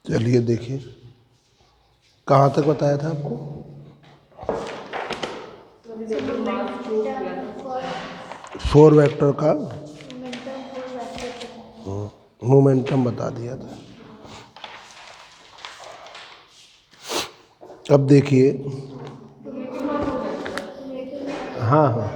चलिए देखिए, कहाँ तक बताया था आपको? फोर वेक्टर का मोमेंटम बता दिया था। अब देखिए, हाँ हाँ,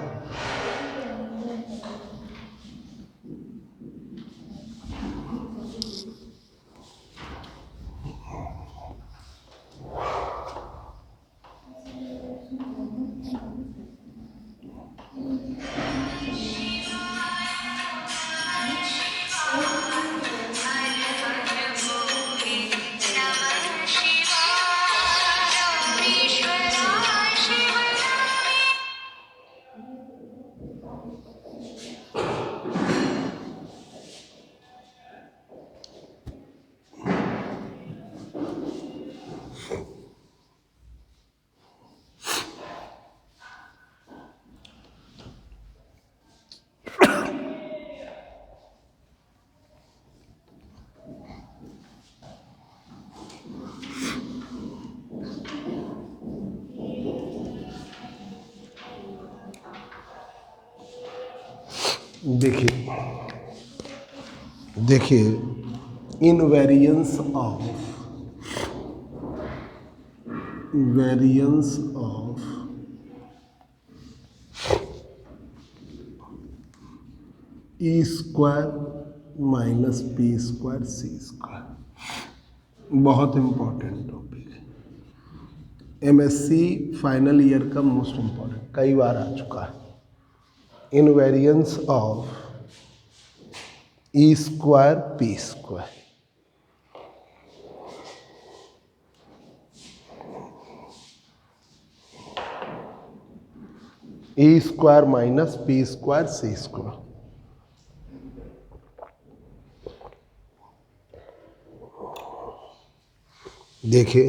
देखिए invariance of E square minus P square C square बहुत इंपॉर्टेंट टॉपिक है। एमएससी फाइनल ईयर का मोस्ट इंपॉर्टेंट, कई बार आ चुका है। Invariance of E square P square, E square minus P square C square. देखिए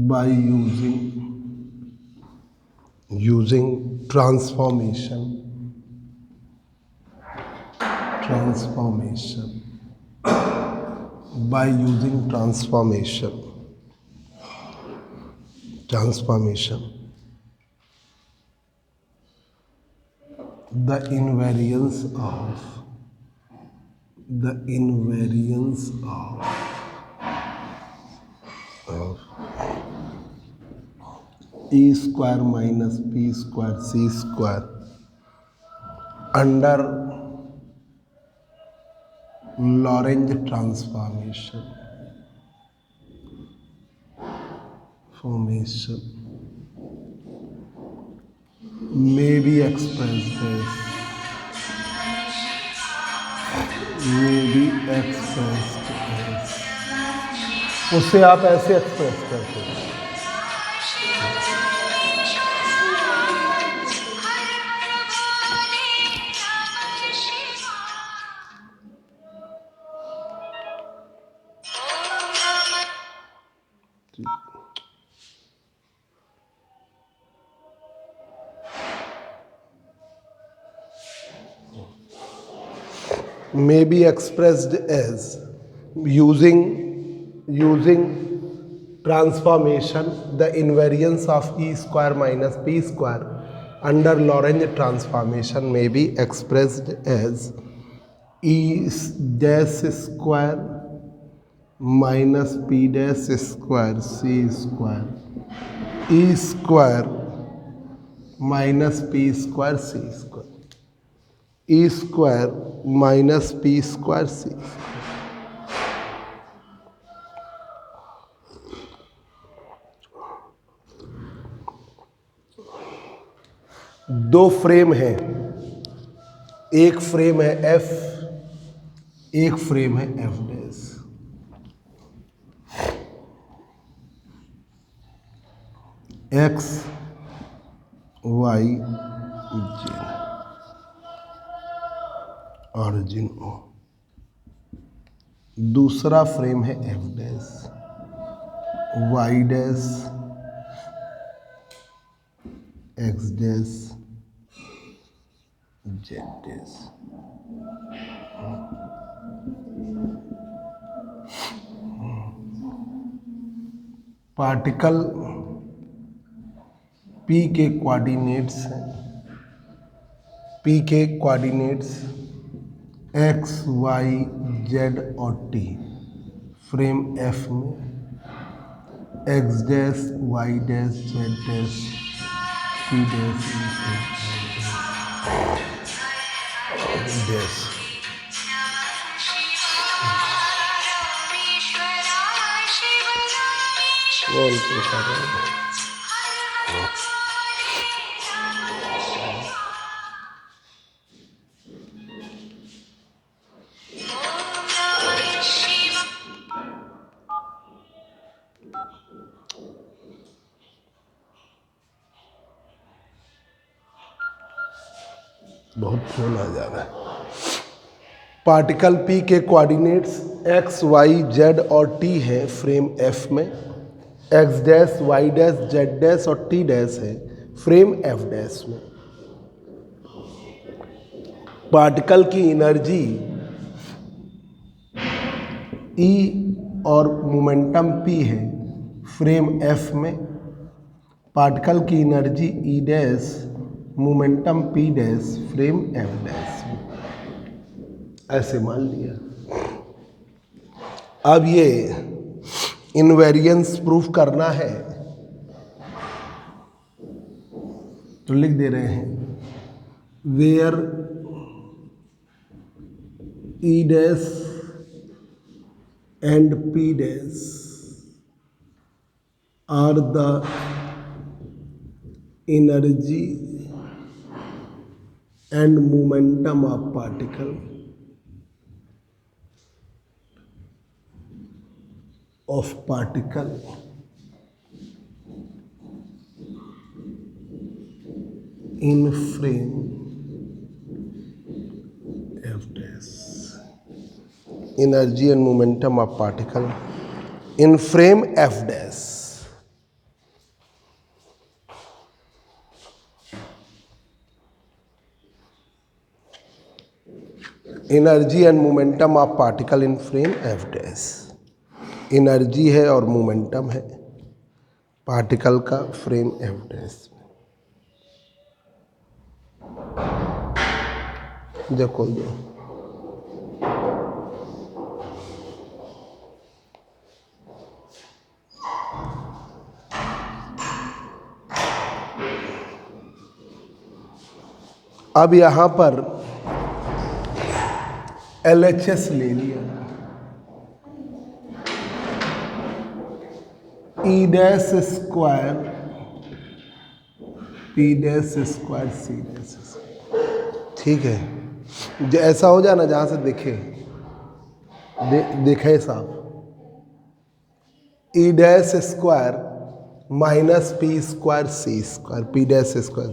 by using transformation by using transformation the invariance of e square minus p square c square under Lorentz transformation may be expressed as उसे आप ऐसे express करते हैं। May be expressed as using transformation the invariance of e square minus p square under Lorentz transformation may be expressed as e dash square minus p dash square c square e square minus p square c square e square minus p square c। दो frame है, एक frame है F, एक frame है F dash. X Y Z, origin O. दूसरा frame है F dash, Y dash X dash Z dash. Particle P के coordinates हैं, P के कोऑर्डिनेट्स x, y, z और t फ्रेम F में x dash y dash z dash t dash dash. बहुत phone आ जा रहा है। पार्टिकल P के कोऑर्डिनेट्स x, y, z और t है फ्रेम F में, x dash y dash z dash और t डैश है फ्रेम F डैश में। पार्टिकल की एनर्जी E और मोमेंटम P है फ्रेम F में। पार्टिकल की energy E dash momentum P dash frame F dash में, ऐसे मान लिया। अब ये इनवेरिएंस प्रूफ करना है तो लिख दे रहे हैं where E dash and P dash are the energy and momentum of particle in frame F dash, energy and momentum of particle in frame F dash। Energy and momentum of particle in frame F dash, energy है और momentum है particle का frame F dash में। जब खोल दो अब यहां पर LHS ले लिया, E dash square P dash square C dash, ठीक है। जो ऐसा हो जाए ना जहां से देखे साहब, E dash square minus P square C square P dash square.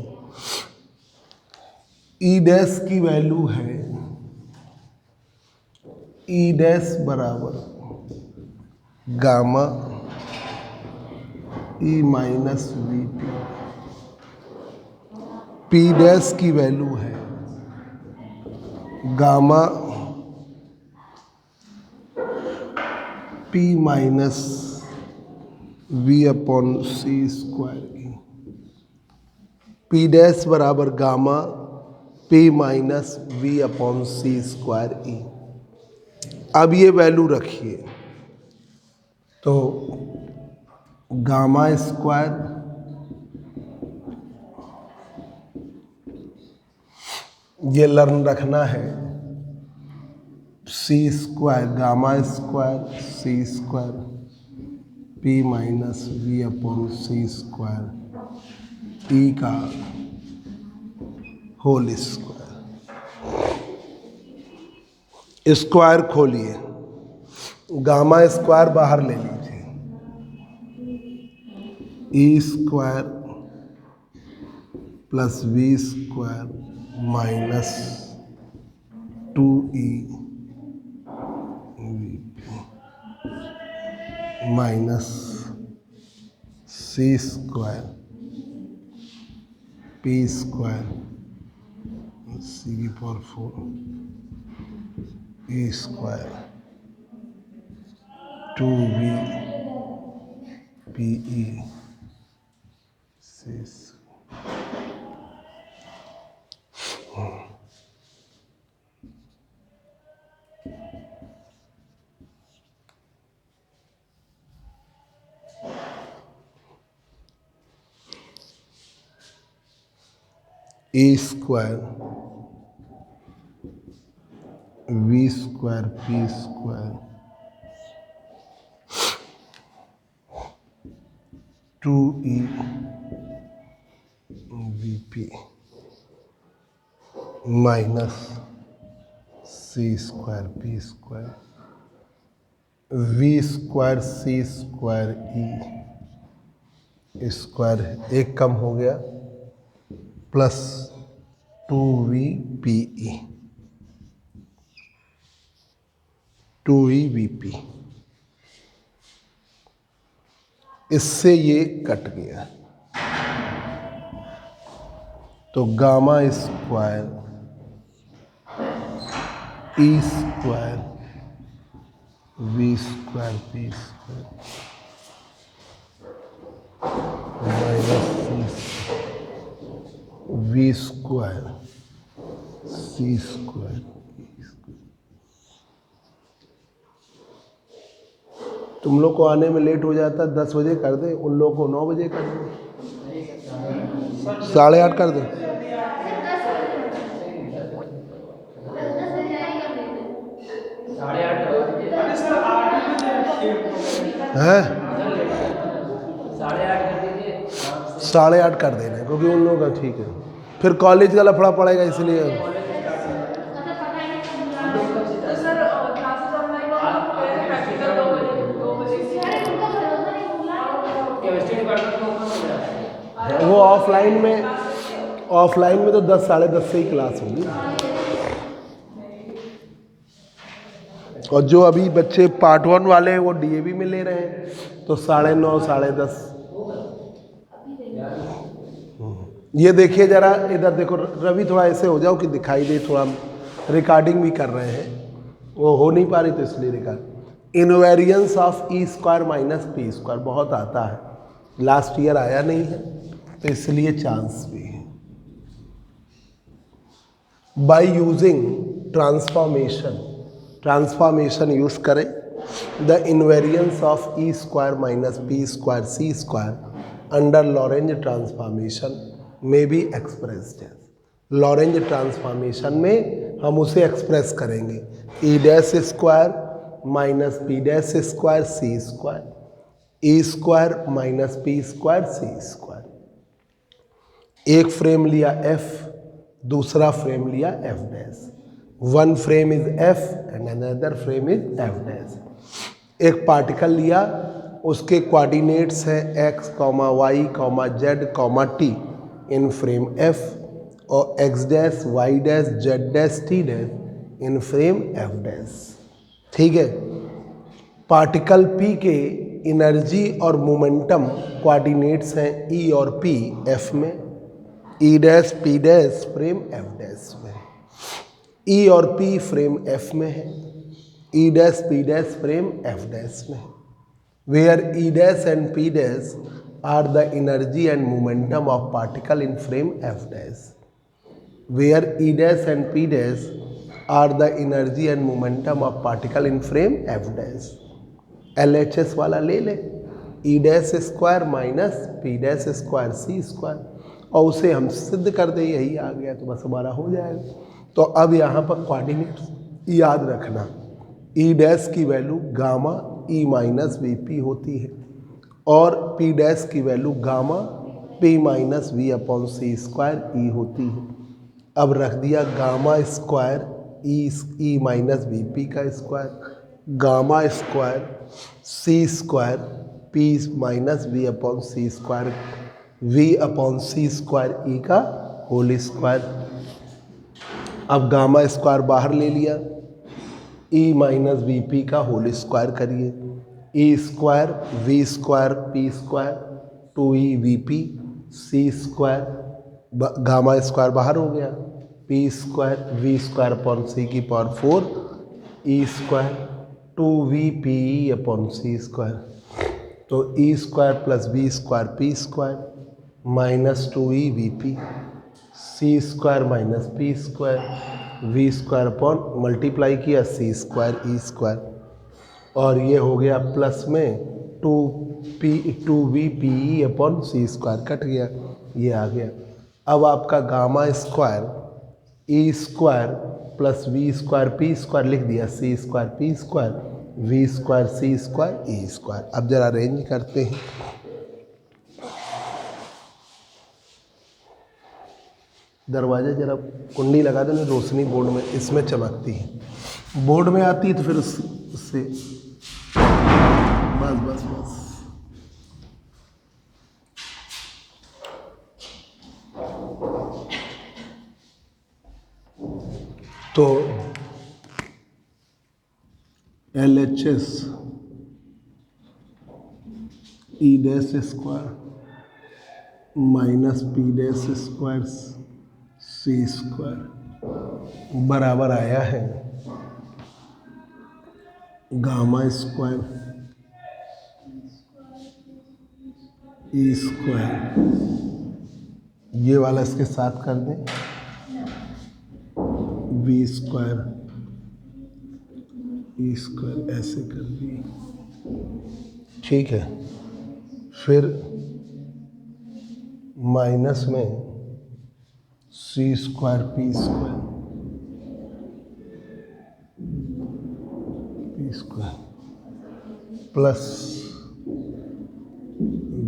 E dash की वैल्यू है E डैश बराबर gamma E minus VP। P dash की वैल्यू है gamma P minus V upon C square की। P डैश बराबर gamma P minus V upon C square E। अब ये value रखिए तो गामा स्क्वायर ये लर्न रखना है C square gamma square C square P minus V upon C square E का होल स्क्वायर। स्क्वायर खोलिए, गामा स्क्वायर बाहर ले लीजिए, E square plus V square minus 2E minus C square P square C की power 4 E square 2v P E C A square V square P square 2e V P minus C square P square V square C square E square एक कम हो गया plus 2v P E 2e V P. इससे ये cut गया तो gamma square E square V square P square minus V square C square. तुम लोग को आने में लेट हो जाता 10 बजे कर दे, उन लोगों को 9 बजे कर दे, 8:30 कर दे। हैं 8:30 कर देना क्योंकि उन लोगों का ठीक है, फिर कॉलेज का लफड़ा पड़ेगा इसलिए। वो ऑफलाइन में तो 10 साढ़े 10 से ही क्लास होगी। और जो अभी बच्चे पार्ट 1 वाले हैं वो डीएवी में ले रहे हैं तो 9:30 साढ़े 10। ये देखिए जरा इधर देखो रवि, थोड़ा ऐसे हो जाओ कि दिखाई दे, थोड़ा रिकॉर्डिंग भी कर रहे हैं, वो हो नहीं पा रही तो इसलिए record. Invariance of E square minus P square बहुत आता है, लास्ट ईयर आया नहीं है तो इसलिए चांस भी है। बाय यूजिंग ट्रांसफॉर्मेशन यूज करें, the invariance of E square minus P square C square under Lorentz transformation में भी एक्सप्रेस्ड है। लॉरेंज ट्रांसफॉर्मेशन में हम उसे एक्सप्रेस करेंगे E dash square minus P dash square C square A square minus P square C square. एक frame लिया f, दूसरा फ्रेम लिया f डैश। One frame is f and another frame is f dash. एक particle लिया, उसके coordinates हैं x, y, z, t in frame f और x dash, y dash, z dash, t dash in frame f dash. ठीक है। Particle p के energy और momentum coordinates हैं e और p f में, e dash p dash frame f dash में, e और p फ्रेम f में है, e dash p dash frame f dash में है। Where e dash and p dash are the energy and momentum of particle in frame f dash. Where e dash and p dash are the energy and momentum of particle in frame f dash. LHS वाला ले ले, E dash square minus P dash square C square, और उसे हम सिद्ध कर दें, यही आ गया तो बस हमारा हो जाएगा। तो अब यहाँ पर कोऑर्डिनेट्स याद रखना, ई डैश की value gamma E minus V P होती है और पी डैश की value gamma P minus V upon C square E होती है। अब रख दिया gamma square E minus V P का square, gamma square C square P minus V upon C square, V upon C square E का whole square. अब gamma square बाहर ले लिया, ई माइनस वी पी का होल स्क्वायर करिए, E square V square P square 2e V P C square gamma square बाहर हो गया, P square V square upon C की power 4 E square 2v P E upon C square, तो E square plus B square P square minus 2e V P, C square minus P square V square upon multiply किया C square E square, और ये हो गया plus में 2v P E upon C square cut गया, ये आ गया। अब आपका gamma square E square plus V square P square लिख दिया, C square P square V square C square E square. अब जरा अरेंज करते हैं। दरवाजे जरा कुंडी लगा देना, रोशनी बोर्ड में इसमें चमकती है, बोर्ड में आती है तो फिर उससे बस बस बस। तो LHS E dash square minus P dash square C square बराबर आया है गामा स्क्वायर ई स्क्वायर, ये वाला इसके साथ कर दें, वी स्क्वायर ई स्क्वायर ऐसे कर दिए, ठीक है। फिर माइनस में C square P square plus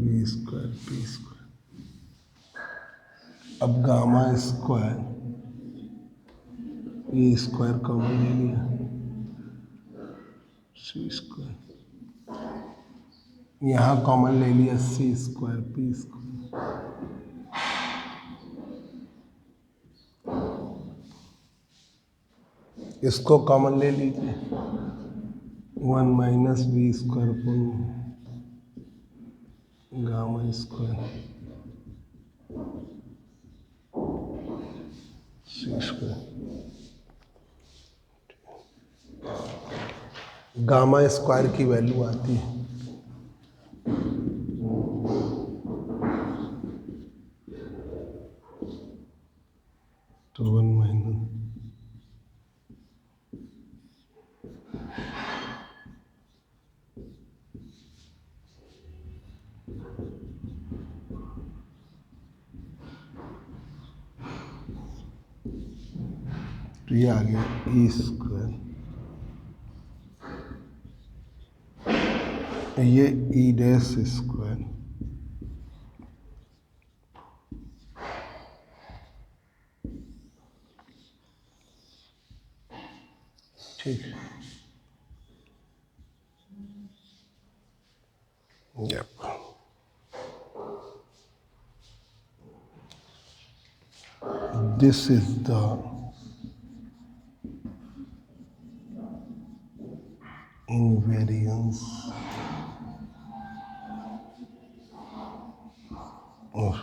V square P square. अब gamma square E square common ले लिया, सी स्क्वायर यहाँ कॉमन ले लिया, सी स्क्वायर पी स्क्वायर, इसको कॉमन ले लीजिए, 1 minus V square upon gamma square C square. Gamma square की वैल्यू आती है तो 1 माइनस तो ये आ गया ई स्क्वायर, ये ई डैश स्क्वायर ठीक है। Yep. This is the invariance of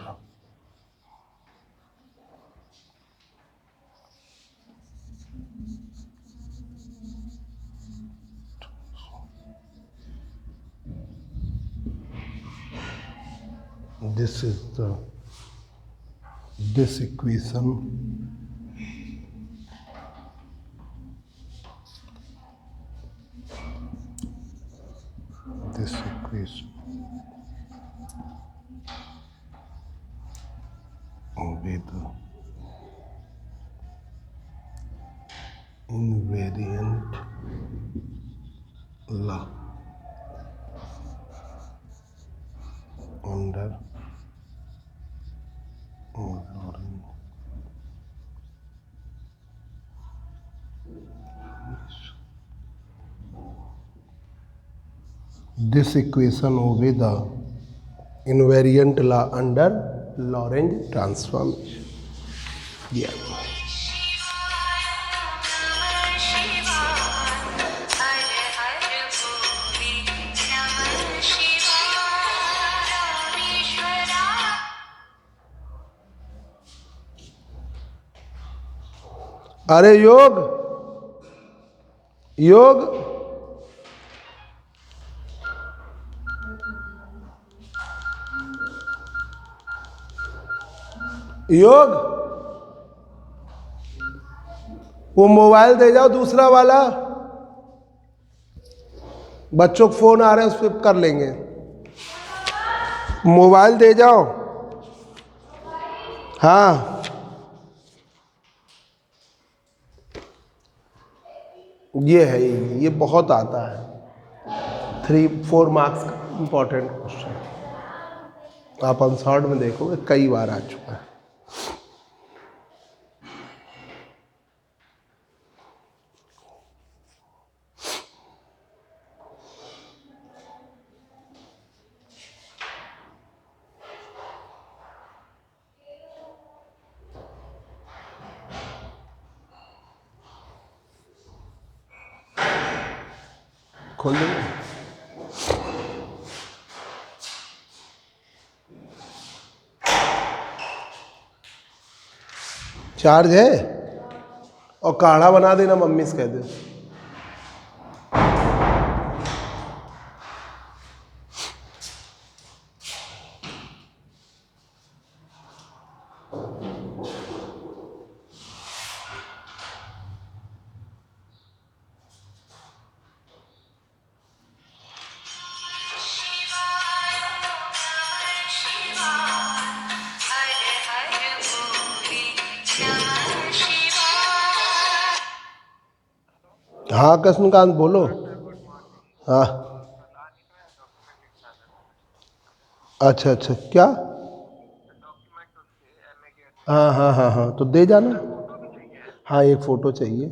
this is the this equation with invariant law under Lorentz. This equation obeys the invariant law under Lorentz transformation. Yeah. अरे योग योग योग, वो mobile दे जाओ दूसरा वाला, बच्चों को फोन आ रहे हैं उस पर कर लेंगे। मोबाइल दे जाओ। हाँ ये है, ये बहुत आता है, 3-4 मार्क्स का इंपॉर्टेंट क्वेश्चन। आप अनसॉल्व में देखोगे कई बार आ चुका है। खोल देंगे। चार्ज है, और काढ़ा बना देना, मम्मी से कह दे। हाँ कृष्णकांत बोलो। हाँ अच्छा अच्छा, क्या? हाँ हाँ हाँ हाँ, तो दे जाना। हाँ एक फ़ोटो चाहिए।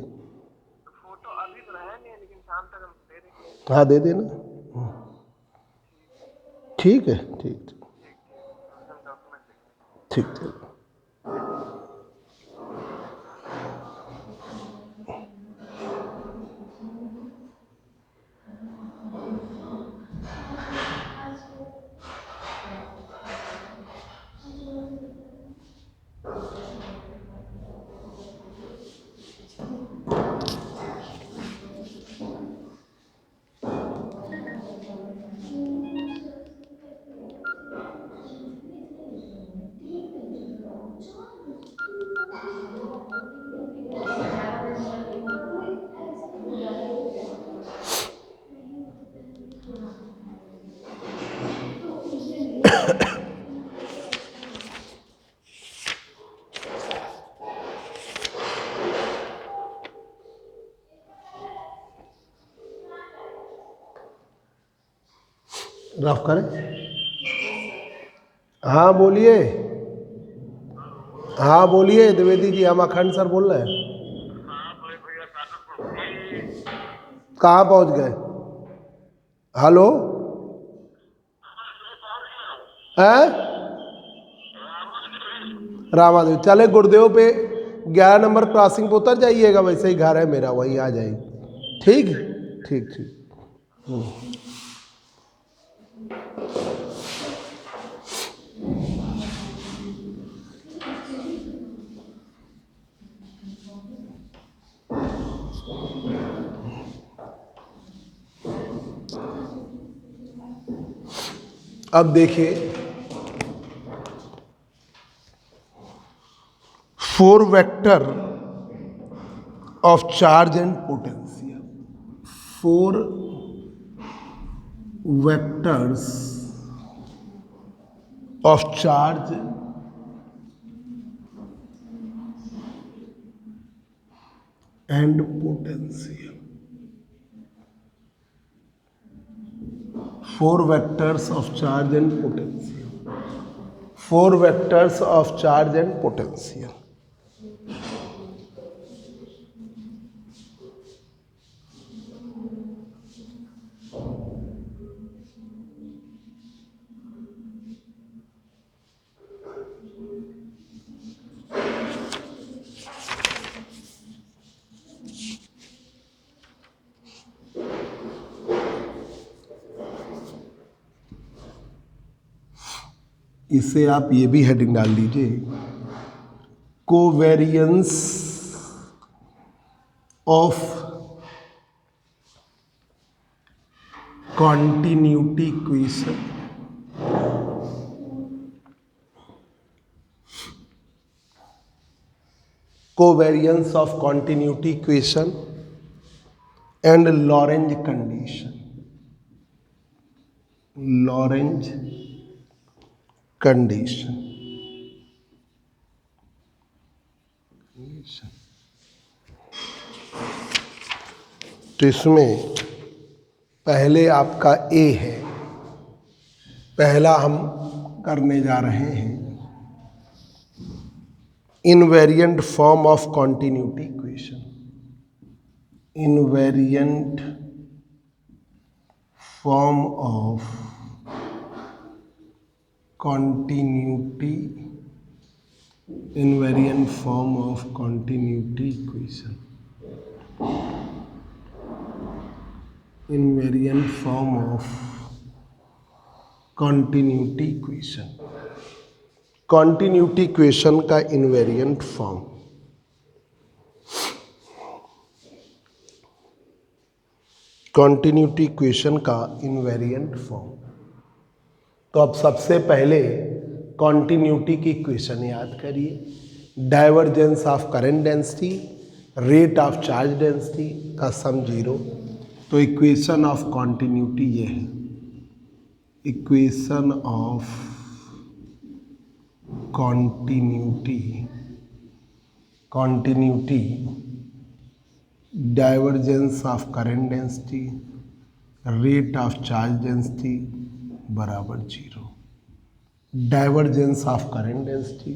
हाँ दे देना। ठीक है, ठीक ठीक ठीक। रफ करें। हाँ बोलिए। हाँ बोलिए द्विवेदी जी, हम अखंड सर बोल रहे हैं। कहाँ पहुँच गए? हेलो हैं? रामादेव चले गुरुदेव पे 11 नंबर क्रॉसिंग पे उतर जाइएगा, वैसे ही घर है मेरा, वही आ जाएगी। ठीक ठीक ठीक। अब देखिए 4 vector of charge and potential, 4 vectors of charge and potential, 4 vectors of charge and potential, 4 vectors of charge and potential। इसे आप ये भी हेडिंग डाल दीजिए, covariance of continuity equation covariance of continuity equation and Lorentz condition. Lorentz condition. तो इसमें पहले आपका ए है, पहला हम करने जा रहे हैं invariant form of continuity equation. Invariant form of continuity, invariant form of continuity equation. Invariant form of continuity equation. Continuity equation का invariant form. Continuity equation का invariant form. तो अब सबसे पहले कॉन्टिन्यूटी की इक्वेशन याद करिए. Divergence of current density, rate of charge density का सम 0. तो इक्वेशन ऑफ कॉन्टिन्यूटी ये है. Equation of continuity divergence of current density, rate of charge density बराबर 0. Divergence of current density,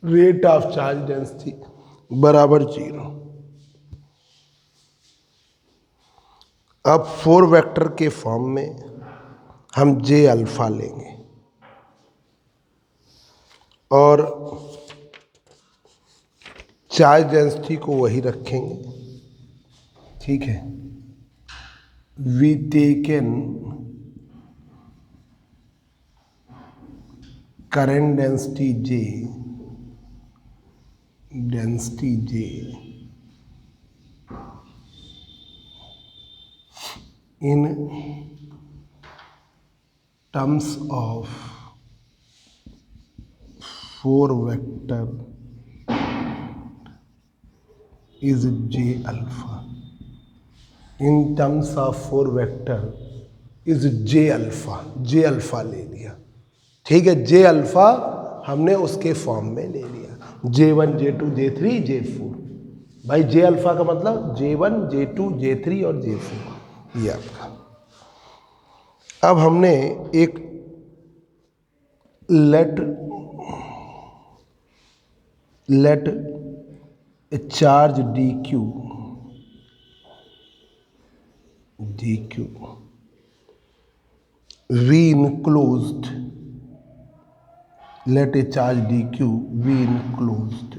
rate of charge density बराबर 0. अब 4 vector के form में हम जे अल्फा लेंगे और चार्ज डेंसिटी को वही रखेंगे. ठीक है. We taken current density J in terms of 4 vector is J alpha. In terms of 4 vector is J alpha. J alpha ले लिया. ठीक है. जे अल्फा हमने उसके फॉर्म में ले लिया. J1, J2, J3, J4. भाई जे अल्फा का मतलब J1, J2, J3 और J4 ये आपका. अब हमने एक let a charge dq V enclosed. Let a charge dq be enclosed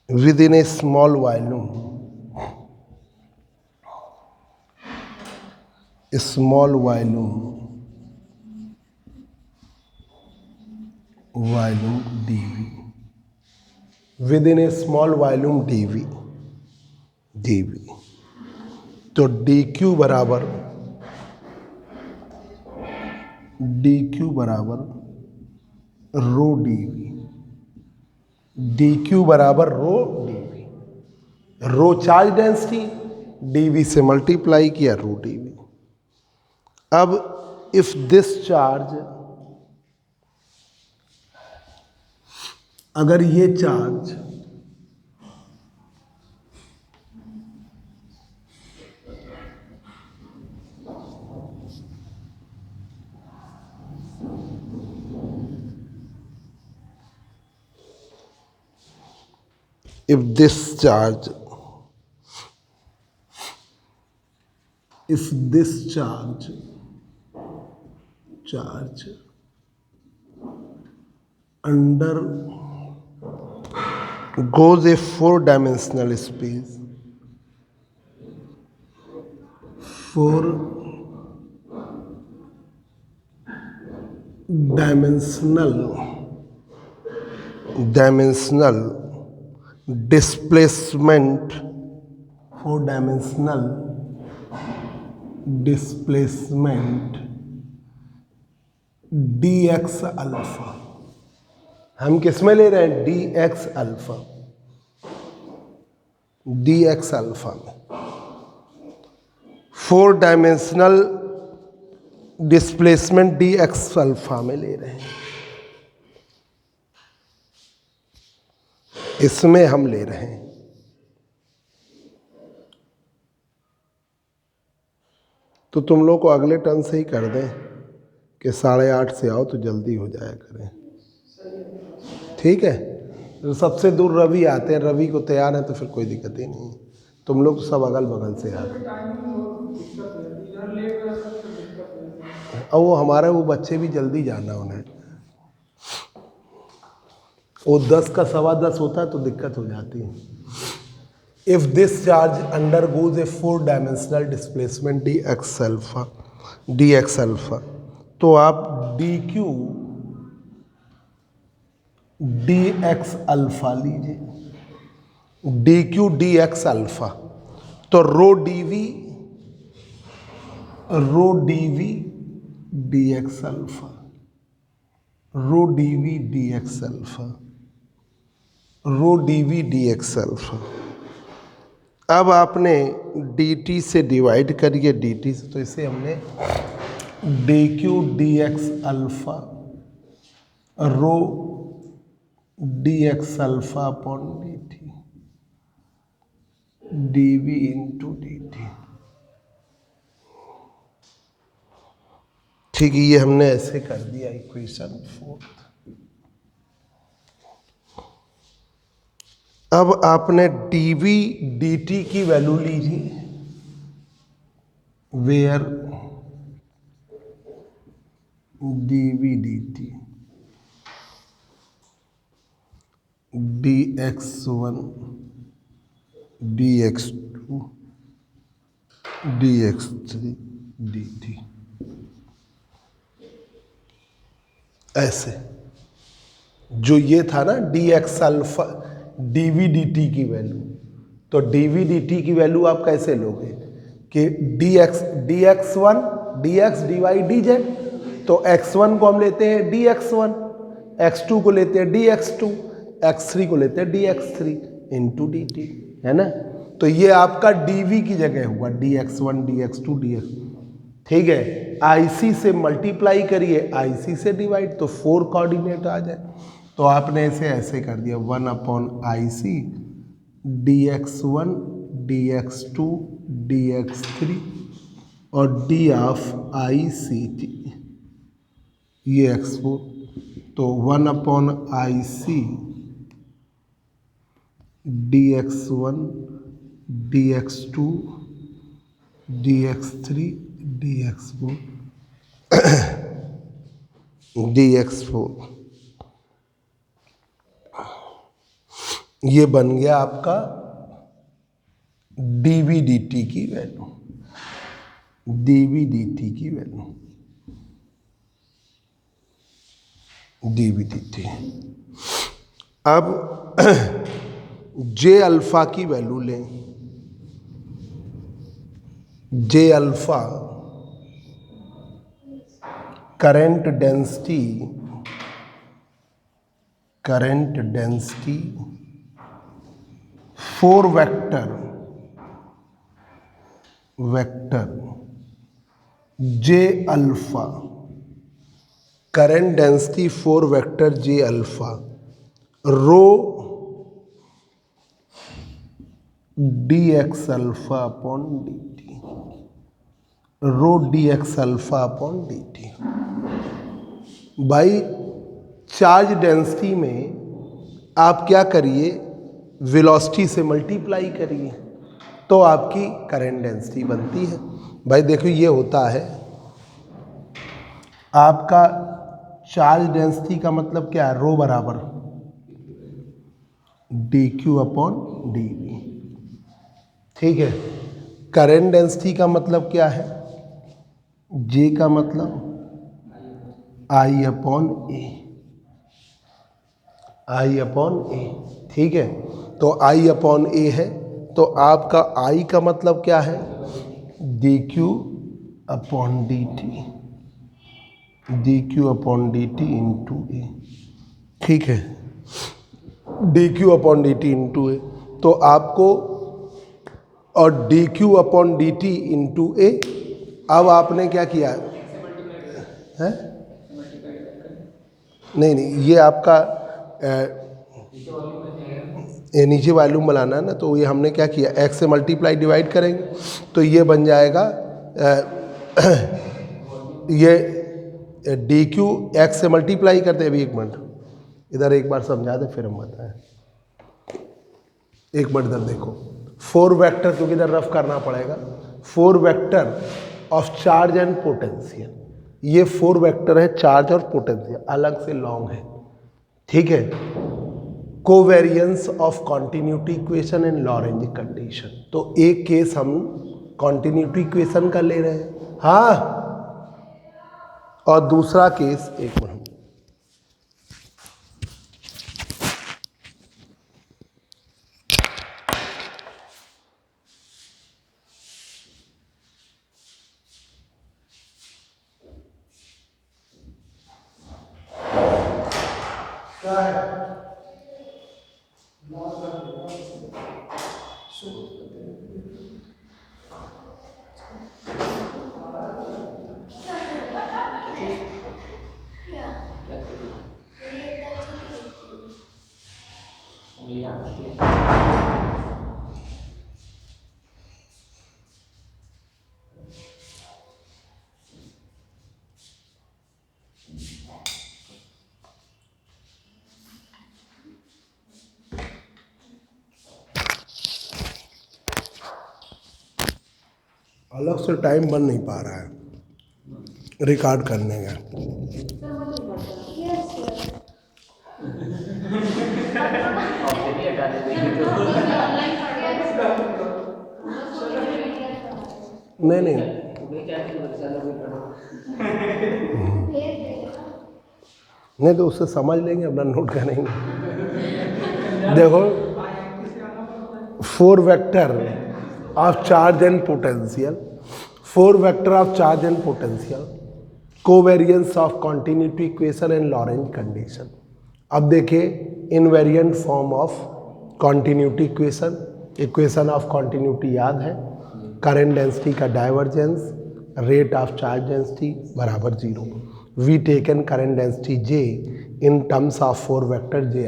within a small volume, dv, within a small volume dv. तो dq बराबर रो dv. dq बराबर rho dv. Rho charge density, dv से multiply किया rho dv. अब if this charge, अगर ये charge if this charge undergoes a 4-dimensional space, 4-dimensional dimensional displacement, four dimensional displacement dx alpha. हम किस में ले रहे हैं? dx अल्फा, dx अल्फा में 4-डायमेंशनल डिस्प्लेसमेंट dx अल्फा में ले रहे हैं, इसमें हम ले रहे हैं। तो तुम लोग को अगले टर्न से ही कर दें कि 8:30 से आओ तो जल्दी हो जाया करें, ठीक है? तो सबसे दूर रवि आते हैं, रवि को तैयार है तो फिर कोई दिक्कत ही नहीं। तुम लोग सब अगल बगल से आते हैं। और वो हमारे वो बच्चे भी जल्दी जाना उन्हें, वो 10 का 10:15 होता है तो दिक्कत हो जाती है। If this charge undergoes a four dimensional displacement dx alpha, तो आप dq dx अल्फा लीजिए, dq dx अल्फा, तो rho dv dx alpha, rho dv dx alpha, rho dv dx alpha. अब आपने dt से डिवाइड करिए, dt से, तो इसे हमने dq dx alpha rho dx alpha upon dt dv into dt, ठीक है? ये हमने ऐसे कर दिया इक्वेशन 4। अब आपने dv dt की वैल्यू लीजिए, where dv dt dx1 dx2 dx3 dt, ऐसे। जो ये था ना dx अल्फा dv dt की वैल्यू, तो dv dt की वैल्यू आप कैसे लोगे कि dx1 dx dy dz, तो x1 को हम लेते हैं dx1, x2 को लेते हैं dx2, x3 को लेते हैं dx3 इंटू dt, है ना? तो ये आपका dv की जगह हुआ dx1 dx2 dx, ठीक है? IC से मल्टीप्लाई करिए, IC से डिवाइड, तो 4 कोऑर्डिनेट आ जाए। तो आपने इसे ऐसे कर दिया 1/IC dx1 dx2 dx3 और d ऑफ ICT, ये x4, तो 1/IC dx1 dx2 dx3 dx4 dx4, ये बन गया आपका dv dt की वैल्यू, dv dt की वैल्यू, dv dt। अब j अल्फा की वैल्यू लें, j alpha current density 4 vector j alpha, current density 4 vector j alpha rho dx alpha upon dt, rho dx alpha upon dt। भाई charge density में आप क्या करिए, velocity से multiply करिए तो आपकी करंट डेंसिटी बनती है। भाई देखो ये होता है आपका चार्ज डेंसिटी का मतलब क्या है, रो बराबर dq अपॉन dv, ठीक है? करंट डेंसिटी का मतलब क्या है, J का मतलब I upon A, I upon A, ठीक है। तो आई अपॉन ए है, तो आपका आई का मतलब क्या है, D Q upon D T, D Q upon D T into A, ठीक है, D Q upon D T into A. तो आपको, और D Q upon D T into A, अब आपने क्या किया है, नहीं नहीं, ये आपका ये नीचे वॉल्यूम बनाना है ना, तो ये हमने क्या किया, एक्स से मल्टीप्लाई डिवाइड करेंगे तो ये बन जाएगा ये डी क्यू एक्स से मल्टीप्लाई करते हैं। अभी एक मिनट इधर एक बार समझा दे फिर हम बताएं, एक मिनट इधर देखो, 4 वेक्टर, क्योंकि इधर रफ करना पड़ेगा, 4 vector of charge and potential, ये 4 वेक्टर है चार्ज और पोटेंशियल, अलग से लॉन्ग है, ठीक है। Covariance of continuity equation and Lorentz condition, तो एक केस हम कॉन्टिन्यूटी इक्वेशन का ले रहे हैं, हाँ, और दूसरा केस, एक मिनट, क्या है, अलग से टाइम बन नहीं पा रहा है रिकॉर्ड करने का। नहीं नहीं नहीं, तो उससे समझ लेंगे, अपना नोट करेंगे। देखो, 4 vector of charge and potential, 4 vector of charge and potential, covariance of continuity equation and Lorentz condition. अब देखिए, invariant form of continuity equation, equation of continuity याद है, करंट डेंसिटी का divergence, rate of charge density बराबर 0, we taken current density J in terms of 4 vector J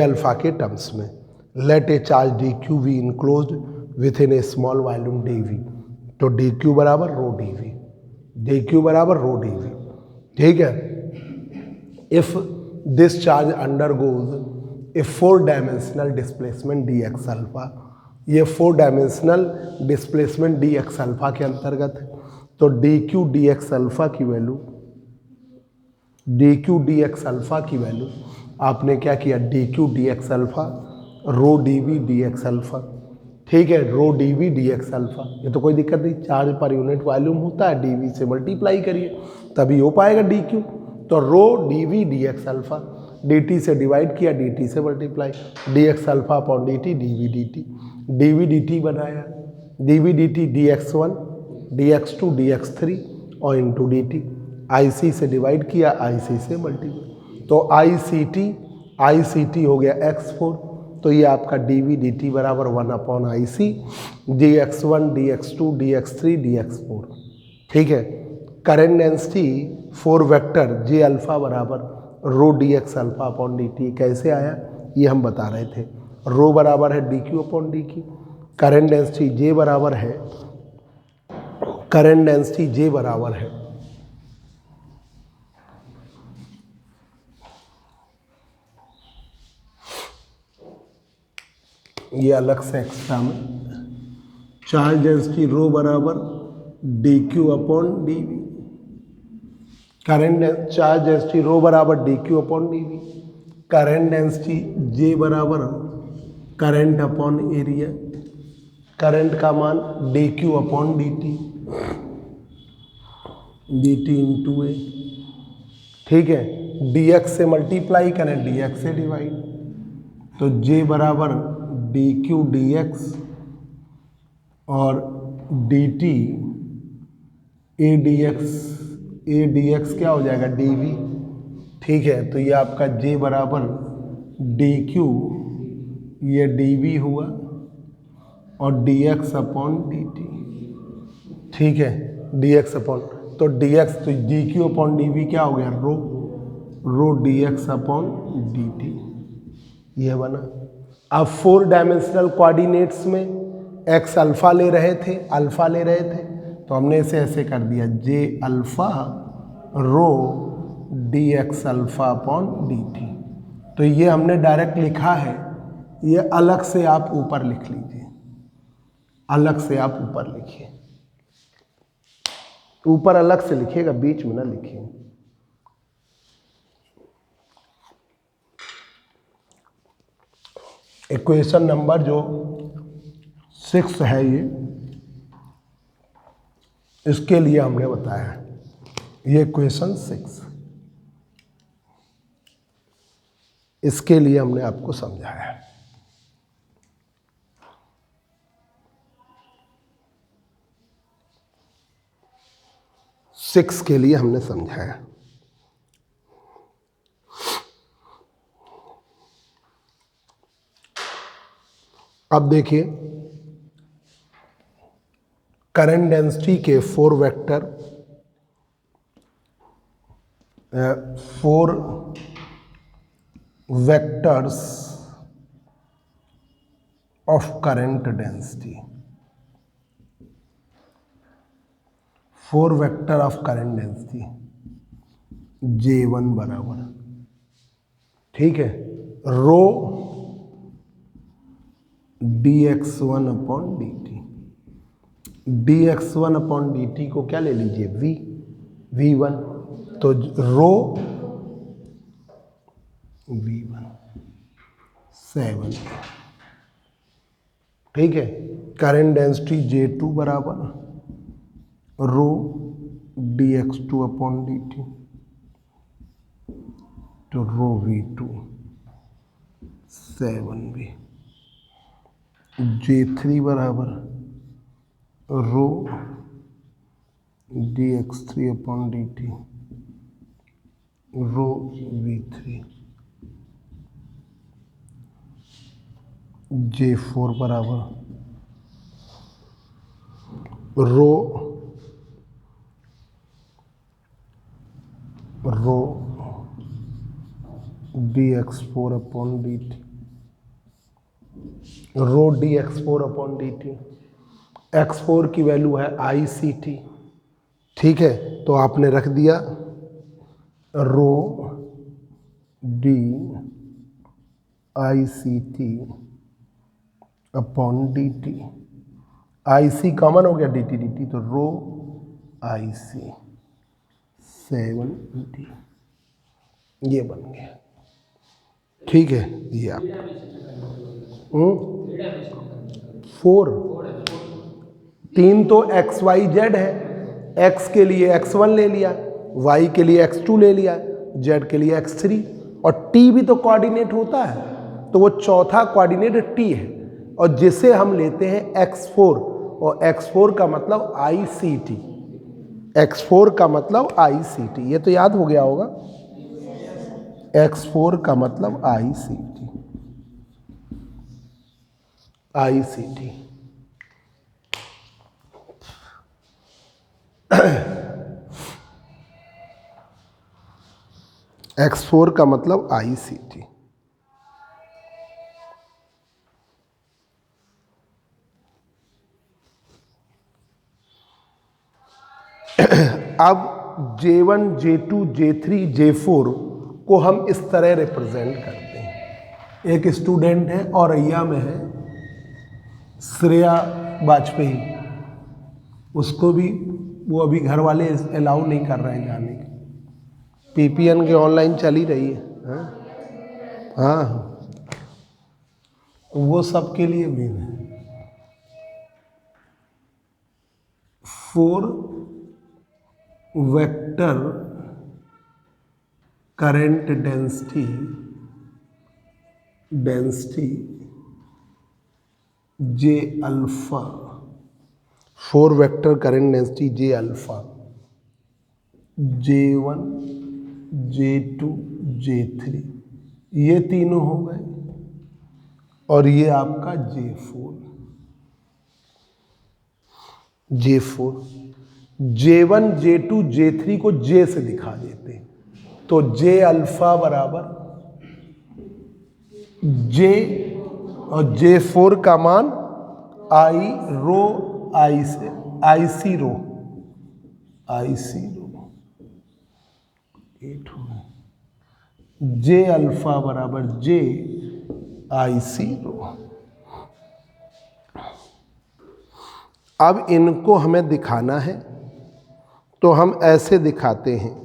alpha के terms में, let a charge D Q V enclosed within a small volume D V, तो D Q बराबर rho D V, D Q बराबर rho D V, ठीक है। If this charge undergoes a 4 dimensional displacement D X alpha, ये 4 dimensional displacement D X alpha के अंतर्गत है, तो D Q D X alpha की वैल्यू, D Q D X alpha की वैल्यू आपने क्या किया, D Q D X alpha rho D V D X alpha, ठीक है, रो D V D X alpha, ये तो कोई दिक्कत नहीं, चार्ज पर यूनिट वॉल्यूम होता है, डी वी से मल्टीप्लाई करिए तभी हो पाएगा डी क्यू, तो rho D V D X alpha, D T से डिवाइड किया, डी टी से multiply, D X alpha upon D T, D V D T, D V D T बनाया, D V D T D X one, D X two, D X three और into D T, I C से divide किया, आई C से multiply, तो आई C T हो गया x four, तो ये आपका डी वी डी टी बराबर 1 upon I C, D X one, D X two, D X three, D X four, ठीक है। Current density 4 vector J alpha बराबर rho D X alpha upon D T, कैसे आया ये हम बता रहे थे, रो बराबर है D Q upon D Q, current density J बराबर है, करंट डेंसिटी जे बराबर है ये अलग से एक्स्ट्रा में, चार्ज डेंसिटी रो बराबर D Q upon D V, current charge density rho बराबर D Q upon D V, current density J बराबर करंट अपॉन एरिया, करंट का मान D Q upon D T into A, ठीक है। dx से multiply करें, dx से divide, तो j बराबर dq dx और dt a dx क्या हो जाएगा, dv। ठीक है, तो ये आपका j बराबर dq, ये dv हुआ और dx अपॉन dt। ठीक है, dx अपॉन, तो dx तो dq अपॉन dv क्या हो गया, रो dx अपॉन dt, ये बना। अब 4 डायमेंशनल कोऑर्डिनेट्स में x अल्फा ले रहे थे, तो हमने इसे ऐसे कर दिया, j alpha rho dx alpha upon dt। तो ये हमने डायरेक्ट लिखा है, ये अलग से आप ऊपर लिख लीजिए, अलग से आप ऊपर लिखिए, ऊपर अलग से लिखिएगा, बीच में ना लिखिए। इक्वेशन नंबर जो 6 है ये, इसके लिए हमने बताया है, ये इक्वेशन 6, इसके लिए हमने आपको समझाया है। सिक्स के लिए हमने समझाया। अब देखिए, करंट डेंसिटी के 4 vector, 4 vectors of current density, 4 vector of current density, J1 बराबर, ठीक है, रो dx1 upon dt, dx1 upon dt को क्या ले लीजिए, v1, तो रो v1 7, ठीक है। करंट डेंसिटी J2 बराबर रो dx2 अपॉन dt, तो रो v2 7v, J3 बराबर रो dx3 upon dt, rho v3, J4 बराबर रो dx4 अपॉन dt, रो dx4 अपॉन dt, x4 की वैल्यू है ICT, ठीक है, तो आपने रख दिया रो डी ICT अपॉन dt, IC कॉमन हो गया, dt, तो रो IC 7d, ये बन गया, ठीक है। ये आप 4, 3 तो XYZ है, X के लिए X1 ले लिया, Y के लिए X2 ले लिया, Z के लिए X3, और T भी तो कोऑर्डिनेट होता है, तो वो चौथा कोऑर्डिनेट T है, और जिसे हम लेते हैं X4, और X4 का मतलब ICT, X4 का मतलब ICT, ये तो याद हो गया होगा, X4 का मतलब ICT। X4 का मतलब ICT। अब J1, J2, J3, J4 को हम इस तरह रिप्रेजेंट करते हैं। एक स्टूडेंट है औरैया में है, श्रेया वाजपेयी, उसको भी वो अभी घर वाले अलाउ नहीं कर रहे हैं जाने के, PPN के ऑनलाइन चली रही है, हाँ, वो सब के लिए भी है। 4 वेक्टर करंट डेंसिटी जे अल्फा, 4 वेक्टर करंट डेंसिटी जे अल्फा, J1 J2 J3, ये तीनों हो गए, और ये आपका J4 J1 J2 J3 को J से दिखा देते हैं, तो J अल्फा बराबर J और J4 का मान I रो I से IC रो 8 हो गए, J अल्फा बराबर J IC रो। अब इनको हमें दिखाना है, तो हम ऐसे दिखाते हैं।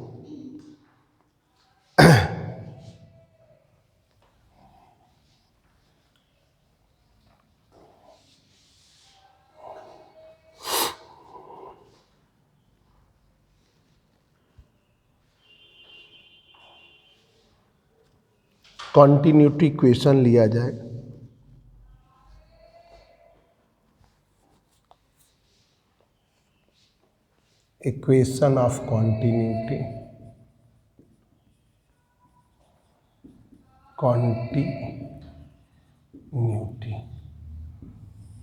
कॉन्टिन्यूटी इक्वेशन लिया जाए, इक्वेशन ऑफ कॉन्टिन्यूटी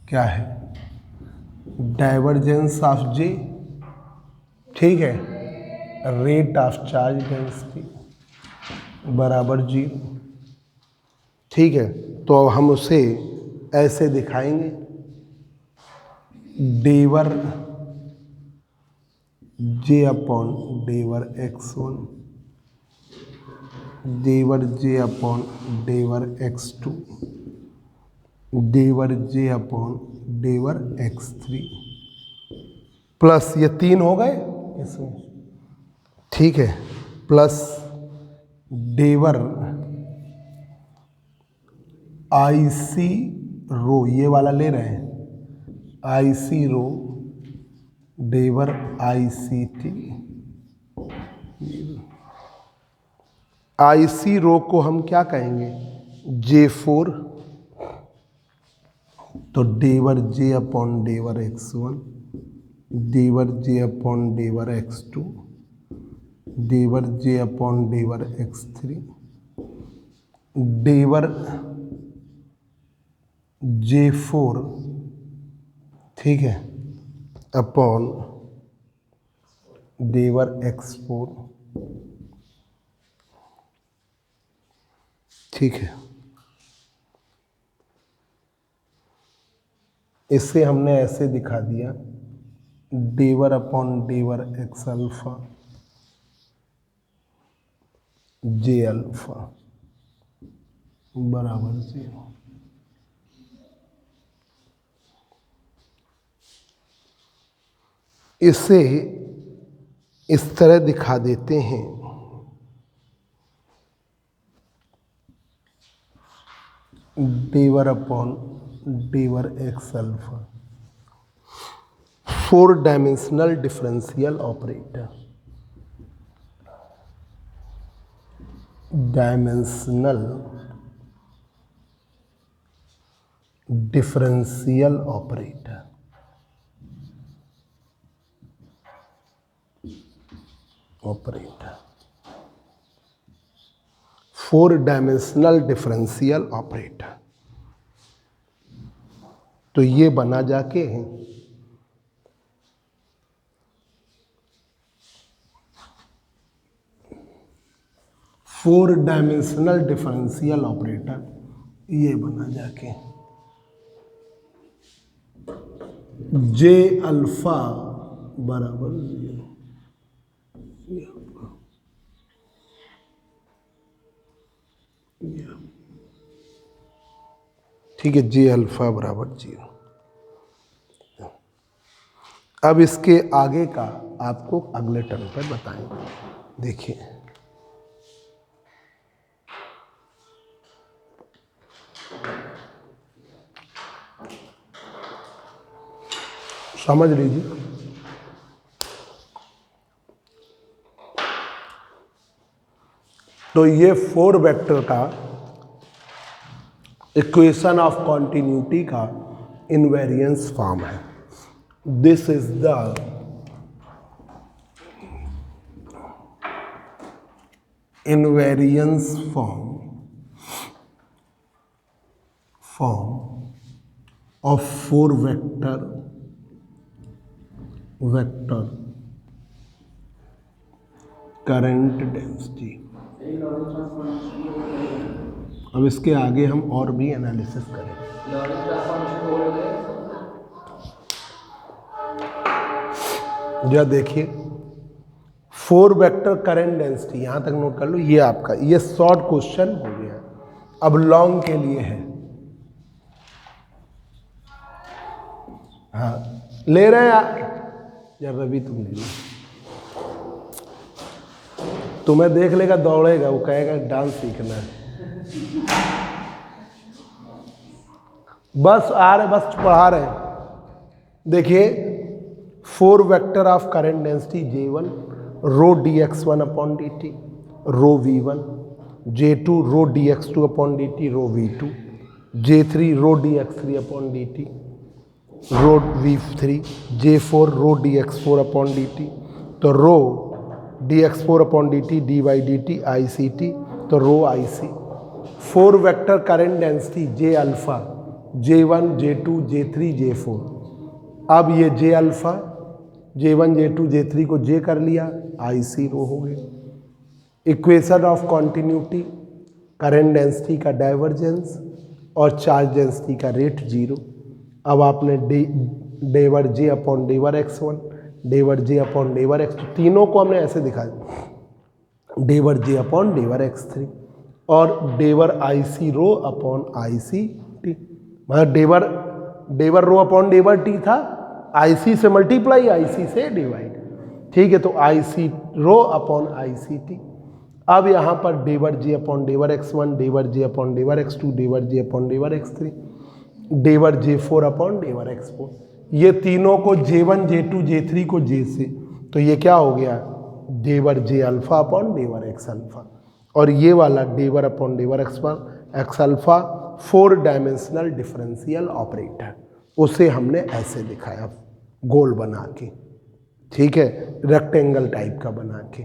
क्या है? डाइवर्जेंस ऑफ J, ठीक है, रेट ऑफ चार्ज डेंसिटी बराबर 0, ठीक है। तो अब हम उसे ऐसे दिखाएंगे, डेवर J अपॉन डेवर x1, डेवर J अपॉन डेवर x2, डेवर J अपॉन डेवर x3, प्लस ये 3 हो गए इसमें, ठीक है, प्लस डेवर IC रो, ये वाला ले रहे हैं, IC रो डेवर ICT, IC रो को हम क्या कहेंगे? J4, तो डेवर J अपॉन डेवर x1, डेवर J अपॉन डेवर x2, डेवर J अपॉन डेवर x3, डेवर J4, ठीक है, अपॉन डेवर x4, ठीक है। इसे हमने ऐसे दिखा दिया, डेवर अपॉन डेवर x अल्फा J अल्फा बराबर 0। इसे इस तरह दिखा देते हैं, डेवर अपॉन डेवर x alpha, 4 dimensional differential operator, dimensional differential operator, operator 4 dimensional differential operator. तो ये बना जाके 4 डायमेंशनल डिफरेंशियल ऑपरेटर, ये बना जाके J अल्फा बराबर 0, ठीक है, J अल्फा बराबर 0। अब इसके आगे का आपको अगले टर्म पर बताएंगे। देखिए, समझ लीजिए, तो ये 4 वेक्टर का इक्वेशन ऑफ कॉन्टिन्यूटी का इनवेरिएंस फॉर्म है। This is the invariance form of 4 vector current density। अब इसके आगे हम और भी एनालिसिस करेंगे। जरा देखिए 4 वेक्टर करंट डेंसिटी, यहां तक नोट कर लो। ये आपका ये शॉर्ट क्वेश्चन हो गया। अब लॉन्ग के लिए है। हाँ ले रहे हैं यार, जब रवि तुम ले लो, तुम्हें देख लेगा दौड़ेगा, वो कहेगा डांस सीखना है। बस आ रहे, बस पढ़ा रहे हैं। देखिए 4 vector of current density J1 rho dx1 upon dt rho v1, J2 rho dx2 upon dt rho v2, J3 rho dx3 upon dt rho v3, J4 rho dx4 upon dt, तो rho dx4 upon dt dy dt ICT, तो rho IC। 4 vector current density J alpha J1 J2 J3 J4। अब ये J alpha J1 J2 J3 को J कर लिया, IC rho हो गया। Equation of continuity, current density का divergence और चार्ज डेंसिटी का रेट 0। अब आपने डेवर J अपॉन डेवर x1, डेवर J अपॉन डेवर x2, तीनों को हमने ऐसे दिखाया, डेवर J अपॉन डेवर x3 और डेवर IC रो अपॉन ICT। मतलब डेवर रो अपॉन डेवर टी था, IC से मल्टीप्लाई IC से डिवाइड, ठीक है। तो IC रो अपॉन ICT। अब यहाँ पर डेवर J अपॉन डेवर x1, डेवर J अपॉन डेवर x2, डेवर J अपॉन डेवर x3, डेवर J4 अपॉन डेवर x4। ये तीनों को J1 J2 J3 को J से, तो ये क्या हो गया, डेवर J अल्फा अपॉन डेवर x अल्फा। और ये वाला डेवर अपॉन डेवर x alpha 4 dimensional differential operator, उसे हमने ऐसे दिखाया गोल बना के, ठीक है, रेक्टेंगल टाइप का बना के।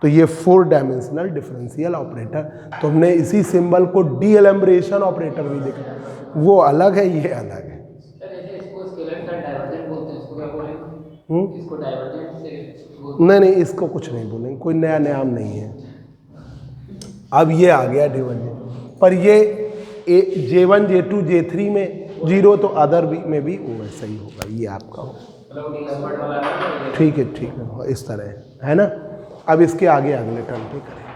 तो ये 4 डायमेंशनल डिफरेंशियल ऑपरेटर। तो हमने इसी सिंबल को डी एलम्ब्रेशन ऑपरेटर भी देखा, वो अलग है, ये अलग है। नहीं, इसको कुछ नहीं बोलेंगे, कोई नया नाम नहीं है। अब ये आ गया डिवर्जेंट, पर ये J1 J2 J3 में 0, तो अदर भी में भी वो वैसा ही होगा, ये आपका हो, ठीक है, इस तरह है ना। अब इसके आगे अगले टर्म पे करें।